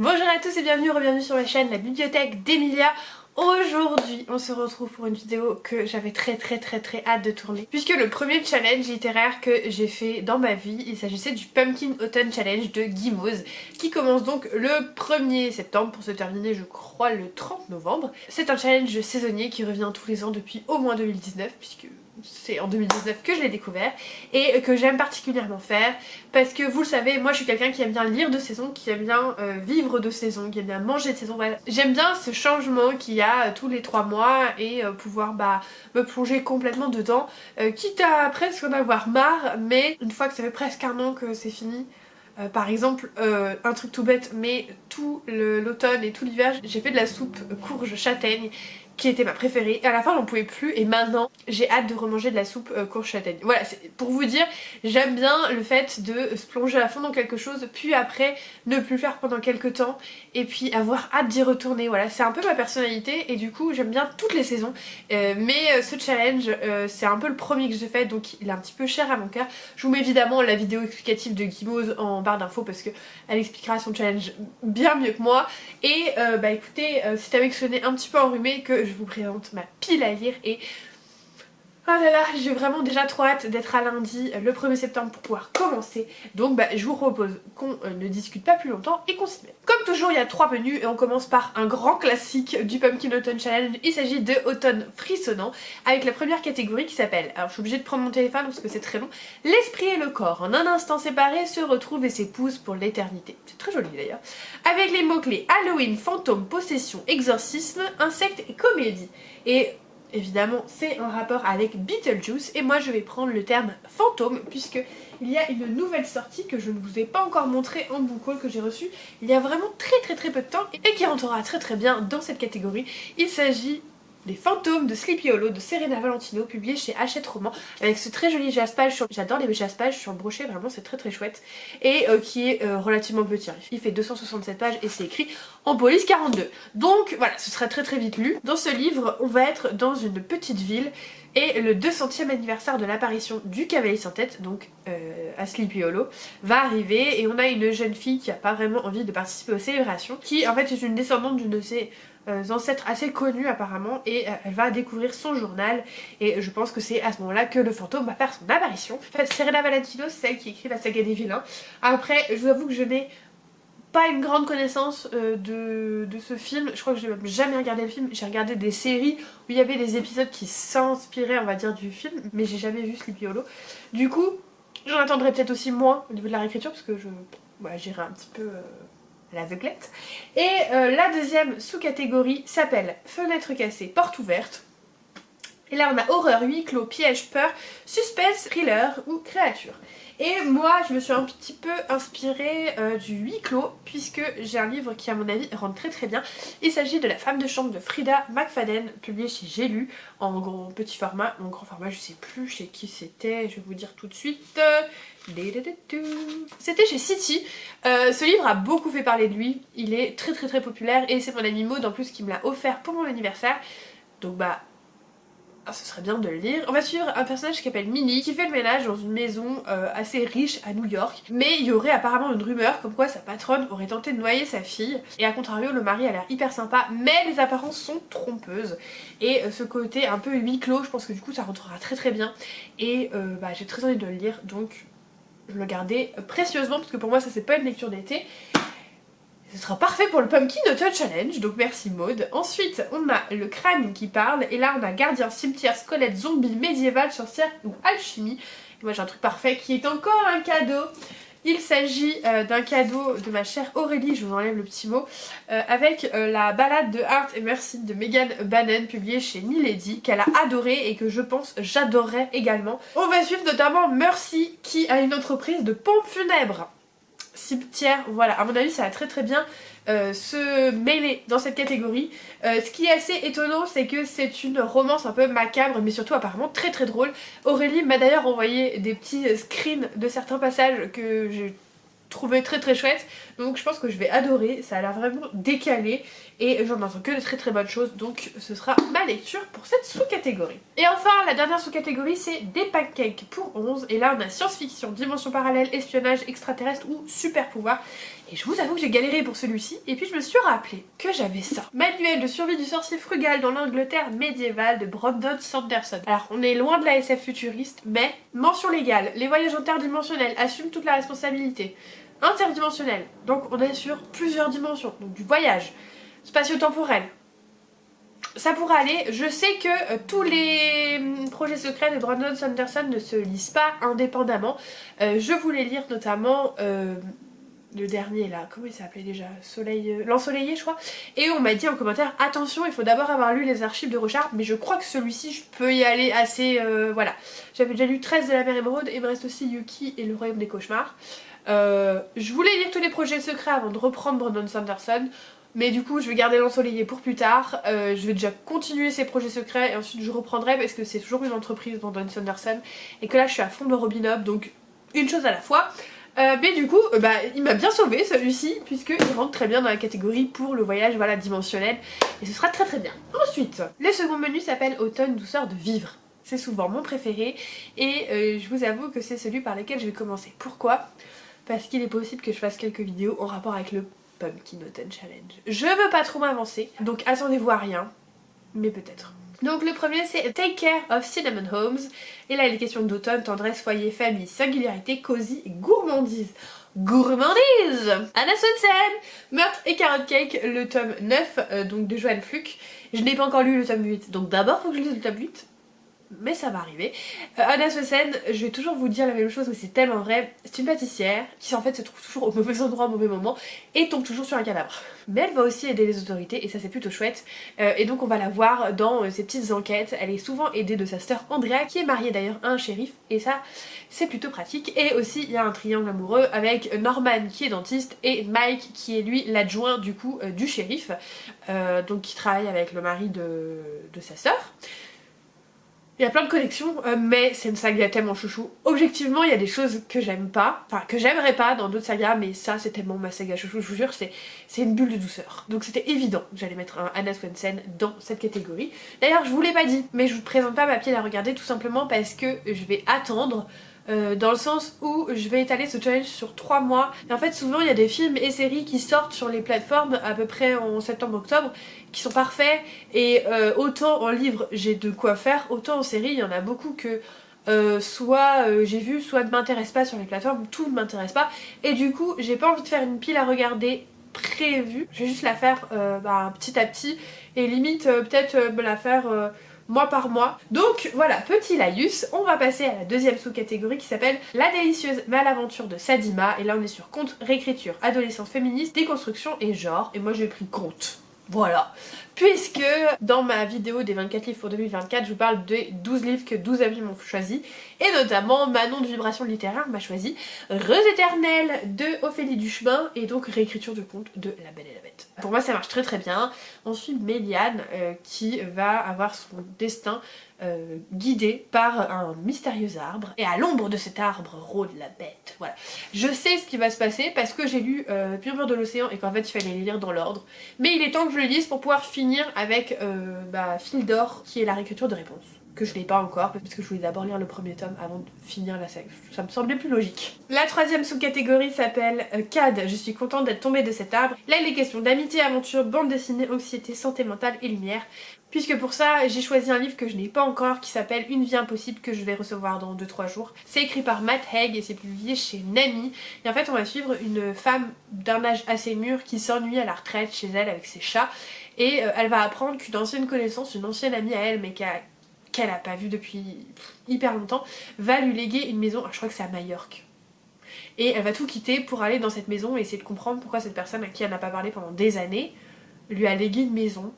Bonjour à tous et bienvenue sur ma chaîne La Bibliothèque d'Emilia. Aujourd'hui on se retrouve pour une vidéo que j'avais très hâte de tourner, puisque le premier challenge littéraire que j'ai fait dans ma vie, il s'agissait du Pumpkin Autumn Challenge de Gimoz, qui commence donc le 1er septembre pour se terminer je crois le 30 novembre. C'est un challenge saisonnier qui revient tous les ans depuis au moins 2019, puisque c'est en 2019 que je l'ai découvert et que j'aime particulièrement faire parce que vous le savez, moi je suis quelqu'un qui aime bien lire de saison, qui aime bien vivre de saison, qui aime bien manger de saison, voilà. J'aime bien ce changement qu'il y a tous les 3 mois et pouvoir me plonger complètement dedans, quitte à presque en avoir marre, mais une fois que ça fait presque un an que c'est fini. Par exemple, un truc tout bête, mais tout l'automne et tout l'hiver, j'ai fait de la soupe courge châtaigne qui était ma préférée. À la fin j'en pouvais plus et maintenant j'ai hâte de remanger de la soupe courge châtaigne. Voilà, pour vous dire, j'aime bien le fait de se plonger à fond dans quelque chose, puis après ne plus le faire pendant quelques temps et puis avoir hâte d'y retourner. Voilà, c'est un peu ma personnalité et du coup j'aime bien toutes les saisons. Mais ce challenge, c'est un peu le premier que j'ai fait, donc il est un petit peu cher à mon cœur. Je vous mets évidemment la vidéo explicative de Gimoz en barre d'infos parce qu'elle expliquera son challenge bien mieux que moi. Et bah écoutez, si t'avais que ce nez un petit peu enrhumé, que je vous présente ma pile à lire et oh là là, j'ai vraiment déjà trop hâte d'être à lundi le 1er septembre pour pouvoir commencer. Donc bah, je vous propose qu'on ne discute pas plus longtemps et qu'on s'y mette. Comme toujours, il y a 3 menus et on commence par un grand classique du Pumpkin Autumn Challenge. Il s'agit de Automne frissonnant avec la première catégorie qui s'appelle, alors je suis obligée de prendre mon téléphone parce que c'est très long, l'esprit et le corps en un instant séparés se retrouvent et s'épousent pour l'éternité. C'est très joli d'ailleurs. Avec les mots-clés Halloween, fantôme, possession, exorcisme, insectes et comédie. Et évidemment, c'est un rapport avec Beetlejuice et moi je vais prendre le terme fantôme puisque il y a une nouvelle sortie que je ne vous ai pas encore montrée en book haul que j'ai reçue il y a vraiment très peu de temps et qui rentrera très bien dans cette catégorie. Il s'agit des fantômes de Sleepy Hollow de Serena Valentino, publié chez Hachette Roman, avec ce très joli jaspage sur... J'adore les jaspages sur le brochet, vraiment c'est très chouette, et qui est relativement petit. Il fait 267 pages et c'est écrit en police 42. Donc voilà, ce sera très vite lu. Dans ce livre, on va être dans une petite ville et le 200e anniversaire de l'apparition du cavalier sans tête, donc à Sleepy Hollow, va arriver et on a une jeune fille qui a pas vraiment envie de participer aux célébrations, qui en fait est une descendante d'une de ses ancêtres assez connus apparemment, et elle va découvrir son journal et je pense que c'est à ce moment là que le fantôme va faire son apparition. En fait, Serena Valentino, c'est celle qui écrit la saga des vilains. Après, je vous avoue que je n'ai pas une grande connaissance de ce film, je crois que j'ai même jamais regardé le film. J'ai regardé des séries où il y avait des épisodes qui s'inspiraient on va dire du film, mais j'ai jamais vu Sleepy Hollow. Du coup, j'en attendrai peut-être aussi moins au niveau de la réécriture parce que j'irai un petit peu l'aveuglette. Et la deuxième sous-catégorie s'appelle Fenêtre cassée, porte ouverte. Et là on a horreur, huis clos, piège, peur, suspense, thriller ou créature. Et moi je me suis un petit peu inspirée du huis clos puisque j'ai un livre qui à mon avis rentre très bien. Il s'agit de La femme de chambre de Frida McFadden, publié chez J'ai lu en gros petit format, en grand format je sais plus chez qui c'était, je vais vous dire tout de suite. C'était chez City. Ce livre a beaucoup fait parler de lui, il est très populaire et c'est mon ami Maud en plus qui me l'a offert pour mon anniversaire. Donc bah ce serait bien de le lire. On va suivre un personnage qui s'appelle Minnie, qui fait le ménage dans une maison assez riche à New York. Mais il y aurait apparemment une rumeur comme quoi sa patronne aurait tenté de noyer sa fille. Et à contrario, le mari a l'air hyper sympa, mais les apparences sont trompeuses. Et ce côté un peu huis clos, je pense que du coup ça rentrera très bien. Et j'ai très envie de le lire, donc je le gardais précieusement parce que pour moi ça c'est pas une lecture d'été. Ce sera parfait pour le Pumpkin Autumn Challenge, donc merci Maud. Ensuite, on a le crâne qui parle, et là on a gardien, cimetière, squelette, zombie, médiéval, sorcière ou alchimie. Et moi j'ai un truc parfait qui est encore un cadeau. Il s'agit d'un cadeau de ma chère Aurélie, je vous enlève le petit mot, avec la balade de Heart et Mercy de Megan Bannon, publiée chez Milady, qu'elle a adoré et que je pense j'adorerais également. On va suivre notamment Mercy qui a une entreprise de pompes funèbres. Cimetière, voilà, à mon avis ça va très bien se mêler dans cette catégorie. Ce qui est assez étonnant, c'est que c'est une romance un peu macabre mais surtout apparemment très drôle. Aurélie m'a d'ailleurs envoyé des petits screens de certains passages que j'ai trouvé très très chouette, donc je pense que je vais adorer, ça a l'air vraiment décalé et j'en entends que de très très bonnes choses, donc ce sera ma lecture pour cette sous-catégorie. Et enfin la dernière sous-catégorie c'est des pancakes pour 11, et là on a science-fiction, dimension parallèle, espionnage, extraterrestre ou super pouvoir. Et je vous avoue que j'ai galéré pour celui-ci, et puis je me suis rappelé que j'avais ça. Manuel de survie du sorcier frugal dans l'Angleterre médiévale de Brandon Sanderson. Alors on est loin de la SF futuriste, mais mention légale, les voyages interdimensionnels assument toute la responsabilité. Interdimensionnel, donc on est sur plusieurs dimensions, donc du voyage, spatio-temporel. Ça pourrait aller, je sais que tous les projets secrets de Brandon Sanderson ne se lisent pas indépendamment. Je voulais lire notamment le dernier là, comment il s'appelait déjà, l'ensoleillé je crois, et on m'a dit en commentaire attention il faut d'abord avoir lu les archives de Rochard, mais je crois que celui-ci je peux y aller assez, voilà. J'avais déjà lu 13 de la mer émeraude et il me reste aussi Yuki et le royaume des cauchemars. Je voulais lire tous les projets secrets avant de reprendre Brandon Sanderson, mais du coup je vais garder l'ensoleillé pour plus tard. Je vais déjà continuer ces projets secrets et ensuite je reprendrai parce que c'est toujours une entreprise Brandon Sanderson et que là je suis à fond de Robin Hood, donc une chose à la fois. Mais du coup, il m'a bien sauvé celui-ci, puisqu'il rentre très bien dans la catégorie pour le voyage voilà, dimensionnel, et ce sera très très bien. Ensuite, le second menu s'appelle Automne douceur de vivre. C'est souvent mon préféré, et je vous avoue que c'est celui par lequel je vais commencer. Pourquoi? Parce qu'il est possible que je fasse quelques vidéos en rapport avec le Pumpkin Autumn Challenge. Je veux pas trop m'avancer, donc attendez-vous à rien, mais peut-être. Donc le premier c'est Take Care of Cinnamon Homes, et là il est question d'automne, tendresse, foyer, famille, singularité, cosy et gourmandise. Gourmandise! Anna Swensen, Meurtre et Carrot Cake, le tome 9 donc de Joanne Fluck. Je n'ai pas encore lu le tome 8, donc d'abord faut que je lise le tome 8. Mais ça va arriver. Anna Swensen, je vais toujours vous dire la même chose, mais c'est tellement vrai. C'est une pâtissière qui en fait se trouve toujours au mauvais endroit au mauvais moment et tombe toujours sur un cadavre. Mais elle va aussi aider les autorités et ça c'est plutôt chouette. Et donc on va la voir dans ses petites enquêtes. Elle est souvent aidée de sa sœur Andrea qui est mariée d'ailleurs à un shérif et ça c'est plutôt pratique. Et aussi il y a un triangle amoureux avec Norman qui est dentiste et Mike qui est lui l'adjoint du coup du shérif. Donc qui travaille avec le mari de sa sœur. Il y a plein de connexions, mais c'est une saga tellement chouchou. Objectivement, il y a des choses que j'aime pas, enfin que j'aimerais pas dans d'autres sagas, mais ça c'est tellement ma saga chouchou, je vous jure, c'est une bulle de douceur. Donc c'était évident que j'allais mettre un Anna Swensen dans cette catégorie. D'ailleurs, je vous l'ai pas dit, mais je vous présente pas ma pile à regarder tout simplement parce que je vais attendre. Dans le sens où je vais étaler ce challenge sur 3 mois. Et en fait souvent il y a des films et séries qui sortent sur les plateformes à peu près en septembre-octobre qui sont parfaits et autant en livre j'ai de quoi faire, autant en série il y en a beaucoup que soit j'ai vu, soit ne m'intéresse pas sur les plateformes, tout ne m'intéresse pas et du coup j'ai pas envie de faire une pile à regarder prévue, je vais juste la faire petit à petit et limite peut-être me la faire mois par mois. Donc voilà, petit laïus, on va passer à la deuxième sous-catégorie qui s'appelle La délicieuse malaventure de Sadima. Et là on est sur conte, réécriture, adolescence féministe, déconstruction et genre. Et moi j'ai pris conte. Voilà. Puisque dans ma vidéo des 24 livres pour 2024, je vous parle des 12 livres que 12 amis m'ont choisi. Et notamment Manon de Vibration littéraire m'a choisi Rose éternelle de Ophélie Duchemin et donc réécriture de conte de La Belle et la Bête. Pour moi ça marche très très bien. On suit Méliane qui va avoir son destin guidé par un mystérieux arbre. Et à l'ombre de cet arbre rôde la bête. Voilà. Je sais ce qui va se passer parce que j'ai lu Murmure de l'océan et qu'en fait il fallait les lire dans l'ordre. Mais il est temps que je le lise pour pouvoir finir avec Fil d'or qui est la réécriture de réponse. Que je n'ai pas encore parce que je voulais d'abord lire le premier tome avant de finir la saga. Ça me semblait plus logique. La troisième sous-catégorie s'appelle CAD, je suis contente d'être tombée de cet arbre. Là il est question d'amitié, aventure, bande dessinée, anxiété, santé mentale et lumière. Puisque pour ça j'ai choisi un livre que je n'ai pas encore qui s'appelle Une vie impossible que je vais recevoir dans 2-3 jours. C'est écrit par Matt Haig et c'est publié chez Nami. Et en fait on va suivre une femme d'un âge assez mûr qui s'ennuie à la retraite chez elle avec ses chats. Et elle va apprendre qu'une ancienne connaissance, une ancienne amie à elle mais qu'elle a pas vue depuis hyper longtemps, va lui léguer une maison, je crois que c'est à Majorque. Et elle va tout quitter pour aller dans cette maison et essayer de comprendre pourquoi cette personne à qui elle n'a pas parlé pendant des années lui a légué une maison.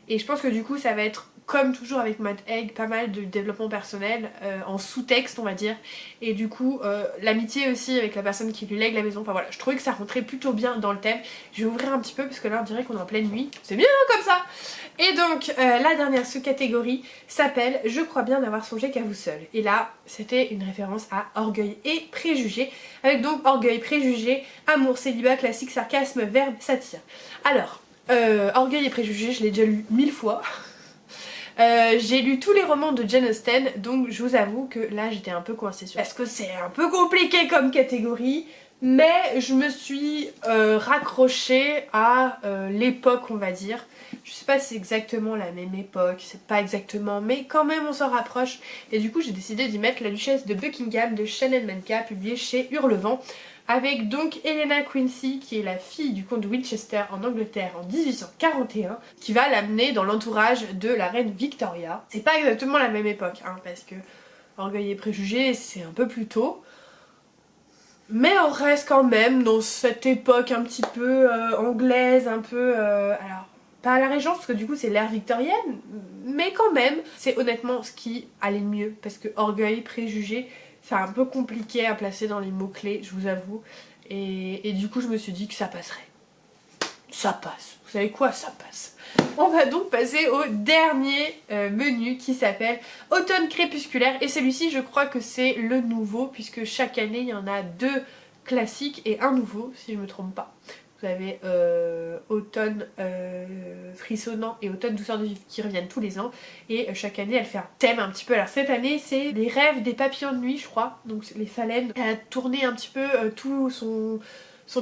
Et je pense que du coup ça va être comme toujours avec Mad Egg, pas mal de développement personnel en sous-texte on va dire. Et du coup l'amitié aussi avec la personne qui lui lègue la maison. Enfin voilà, je trouvais que ça rentrait plutôt bien dans le thème. Je vais ouvrir un petit peu parce que là on dirait qu'on est en pleine nuit. C'est bien comme ça. Et donc la dernière sous-catégorie s'appelle Je crois bien n'avoir songé qu'à vous seul. Et là c'était une référence à Orgueil et Préjugés. Avec donc Orgueil, Préjugés, Amour, Célibat, Classique, Sarcasme, Verbe, Satire. Alors Orgueil et Préjugés, je l'ai déjà lu 1000 fois. J'ai lu tous les romans de Jane Austen, donc je vous avoue que là j'étais un peu coincée sur. Parce que c'est un peu compliqué comme catégorie, mais je me suis raccrochée à l'époque on va dire. Je sais pas si c'est exactement la même époque, c'est pas exactement, mais quand même on s'en rapproche. Et du coup j'ai décidé d'y mettre La Duchesse de Buckingham de Shannon Menka, publié chez Hurlevent. Avec donc Helena Quincy qui est la fille du comte de Winchester en Angleterre en 1841 qui va l'amener dans l'entourage de la reine Victoria. C'est pas exactement la même époque hein, parce que Orgueil et Préjugés c'est un peu plus tôt. Mais on reste quand même dans cette époque un petit peu anglaise, un peu... alors pas à la Régence parce que du coup c'est l'ère victorienne, mais quand même c'est honnêtement ce qui allait le mieux parce que Orgueil, Préjugés c'est un peu compliqué à placer dans les mots-clés, je vous avoue. Et du coup, je me suis dit que ça passerait. Ça passe. Vous savez quoi? Ça passe. On va donc passer au dernier menu qui s'appelle Automne crépusculaire. Et celui-ci, je crois que c'est le nouveau, puisque chaque année, il y en a 2 classiques et un nouveau, si je me trompe pas. Vous avez Automne frissonnant et Automne douceur de vivre qui reviennent tous les ans. Et chaque année elle fait un thème un petit peu. Alors cette année c'est les rêves des papillons de nuit je crois. Donc les phalènes. Elle a tourné un petit peu tout son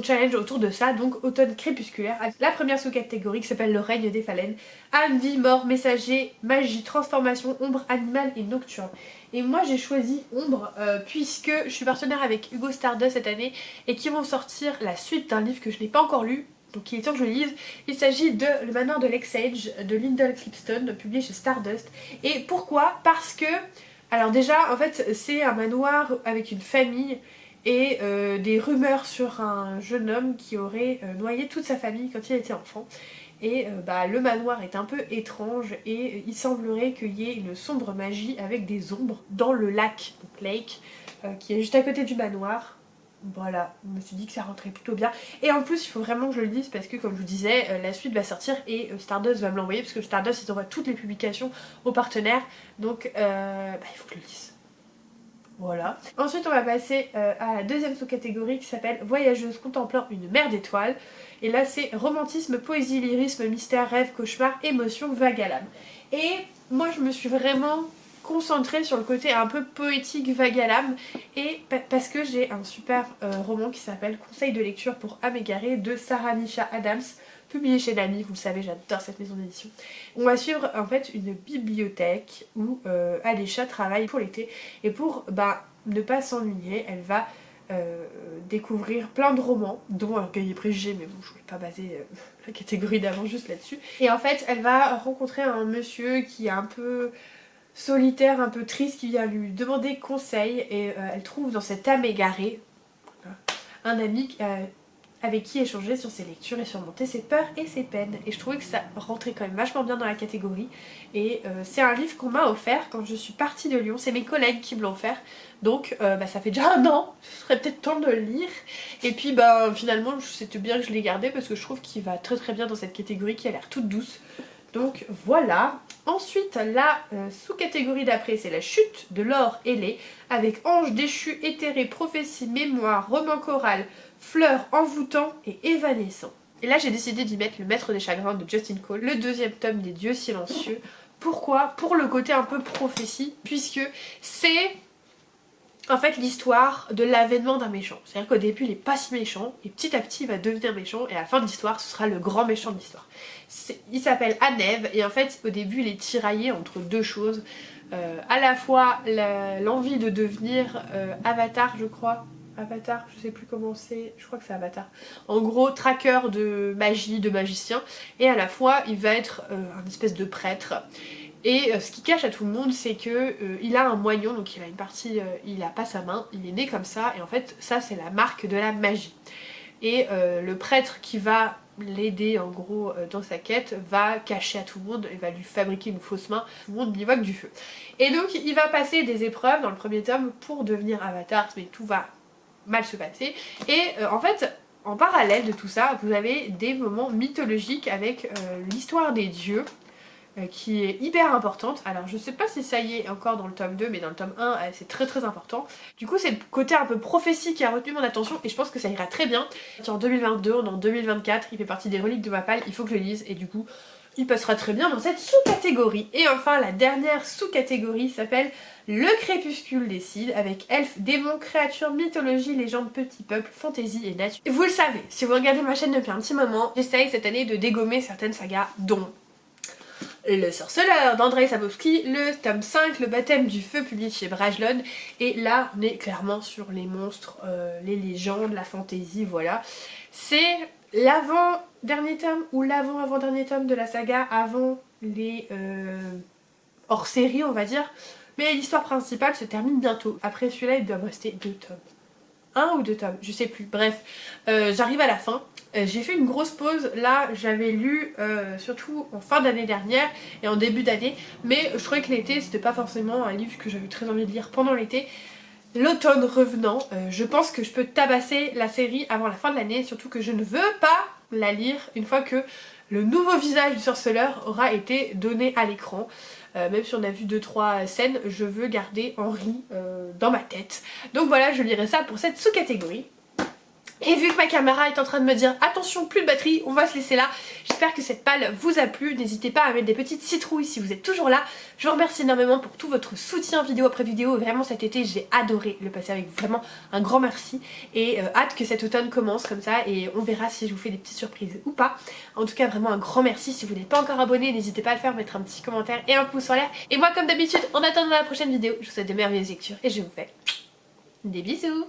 challenge autour de ça, donc automne crépusculaire. La première sous-catégorie qui s'appelle le règne des phalènes. Âme, vie, mort, messager, magie, transformation, ombre, animal et nocturne. Et moi j'ai choisi ombre puisque je suis partenaire avec Hugo Stardust cette année et qui vont sortir la suite d'un livre que je n'ai pas encore lu. Donc il est temps que je le lise. Il s'agit de Le Manoir de l'Exage de Lyndall Clipston, publié chez Stardust. Et pourquoi? Parce que, alors déjà en fait c'est un manoir avec une famille et des rumeurs sur un jeune homme qui aurait noyé toute sa famille quand il était enfant. Et le manoir est un peu étrange et il semblerait qu'il y ait une sombre magie avec des ombres dans le lac, donc lake, qui est juste à côté du manoir. Voilà, je me suis dit que ça rentrait plutôt bien. Et en plus, il faut vraiment que je le lise parce que, comme je vous disais, la suite va sortir et Stardust va me l'envoyer parce que Stardust, ils envoient toutes les publications aux partenaires. Donc, il faut que je le lise. Voilà. Ensuite, on va passer à la deuxième sous-catégorie qui s'appelle Voyageuse contemplant une mer d'étoiles. Et là, c'est romantisme, poésie, lyrisme, mystère, rêve, cauchemar, émotion, vague à l'âme. Et moi, je me suis vraiment concentrée sur le côté un peu poétique, vague à l'âme, et parce que j'ai un super roman qui s'appelle Conseil de lecture pour âme égarée de Sarah Nisha Adams, publié chez Nami. Vous le savez, j'adore cette maison d'édition. On va suivre en fait une bibliothèque où Alisha travaille pour l'été, et pour ne pas s'ennuyer, elle va découvrir plein de romans, dont Orgueil et Préjugés, mais bon, je voulais pas baser la catégorie d'avant juste là-dessus. Et en fait, elle va rencontrer un monsieur qui est un peu solitaire, un peu triste, qui vient lui demander conseil, et elle trouve dans cette âme égarée un ami avec qui échanger sur ses lectures et surmonter ses peurs et ses peines. Et je trouvais que ça rentrait quand même vachement bien dans la catégorie. Et c'est un livre qu'on m'a offert quand je suis partie de Lyon. C'est mes collègues qui me l'ont offert. Donc ça fait déjà un an, ce serait peut-être temps de le lire. Et puis finalement c'était bien que je l'ai gardé parce que je trouve qu'il va très très bien dans cette catégorie qui a l'air toute douce. Donc voilà. Ensuite la sous-catégorie d'après c'est la chute de l'or ailé avec ange déchu, éthéré, prophétie, mémoire, roman choral, fleurs envoûtant et évanescent. Et là j'ai décidé d'y mettre Le Maître des Chagrins de Justin Cole, le deuxième tome des Dieux silencieux. Pourquoi? Pour le côté un peu prophétie, puisque c'est en fait l'histoire de l'avènement d'un méchant. C'est-à-dire qu'au début il est pas si méchant, et petit à petit il va devenir méchant, et à la fin de l'histoire ce sera le grand méchant de l'histoire. Il s'appelle Anève, et en fait au début il est tiraillé entre deux choses. À la fois l'envie de devenir Avatar je crois, Avatar, je sais plus comment c'est, je crois que c'est Avatar. En gros, tracker de magie, de magicien, et à la fois il va être un espèce de prêtre. Et ce qui cache à tout le monde, c'est que il a un moignon, donc il a une partie, il a pas sa main, il est né comme ça, et en fait ça c'est la marque de la magie. Et le prêtre qui va l'aider en gros dans sa quête, va cacher à tout le monde et va lui fabriquer une fausse main. Tout le monde n'y voit que du feu. Et donc il va passer des épreuves dans le premier tome pour devenir Avatar, mais tout va mal se passer. Et en fait, en parallèle de tout ça, vous avez des moments mythologiques avec l'histoire des dieux, qui est hyper importante. Alors je sais pas si ça y est encore dans le tome 2, mais dans le tome 1 c'est très très important. Du coup c'est le côté un peu prophétie qui a retenu mon attention et je pense que ça ira très bien. En 2022, on est en 2024, il fait partie des reliques de ma palle, il faut que je le lise et du coup il passera très bien dans cette sous-catégorie. Et enfin la dernière sous-catégorie s'appelle le crépuscule des Cides, avec elfes, démons, créatures, mythologie, légendes, petits peuples, fantaisie et nature. Vous le savez, si vous regardez ma chaîne depuis un petit moment, j'essaye cette année de dégommer certaines sagas dont Le Sorceleur d'Andrzej Sapkowski, le tome 5, le baptême du feu, publié chez Brajlon. Et là on est clairement sur les monstres, les légendes, la fantaisie, voilà. C'est l'avant-dernier tome ou l'avant-avant-dernier tome de la saga avant les hors-série on va dire. Mais l'histoire principale se termine bientôt. Après celui-là il doit me rester 2 tomes. 1 ou 2 tomes, je sais plus, bref, j'arrive à la fin. J'ai fait une grosse pause, là j'avais lu surtout en fin d'année dernière et en début d'année, mais je trouvais que l'été c'était pas forcément un livre que j'avais très envie de lire pendant l'été. L'automne revenant, je pense que je peux tabasser la série avant la fin de l'année, surtout que je ne veux pas la lire une fois que le nouveau visage du sorceleur aura été donné à l'écran. Même si on a vu 2-3 scènes, je veux garder Henri dans ma tête. Donc voilà, je lirai ça pour cette sous-catégorie. Et vu que ma caméra est en train de me dire attention, plus de batterie, on va se laisser là. J'espère que cette palle vous a plu. N'hésitez pas à mettre des petites citrouilles si vous êtes toujours là. Je vous remercie énormément pour tout votre soutien vidéo après vidéo. Vraiment cet été j'ai adoré le passer avec vraiment un grand merci. Et hâte que cet automne commence comme ça et on verra si je vous fais des petites surprises ou pas. En tout cas vraiment un grand merci. Si vous n'êtes pas encore abonné, n'hésitez pas à le faire, mettre un petit commentaire et un pouce en l'air. Et moi comme d'habitude, en attendant la prochaine vidéo, je vous souhaite de merveilleuses lectures et je vous fais des bisous.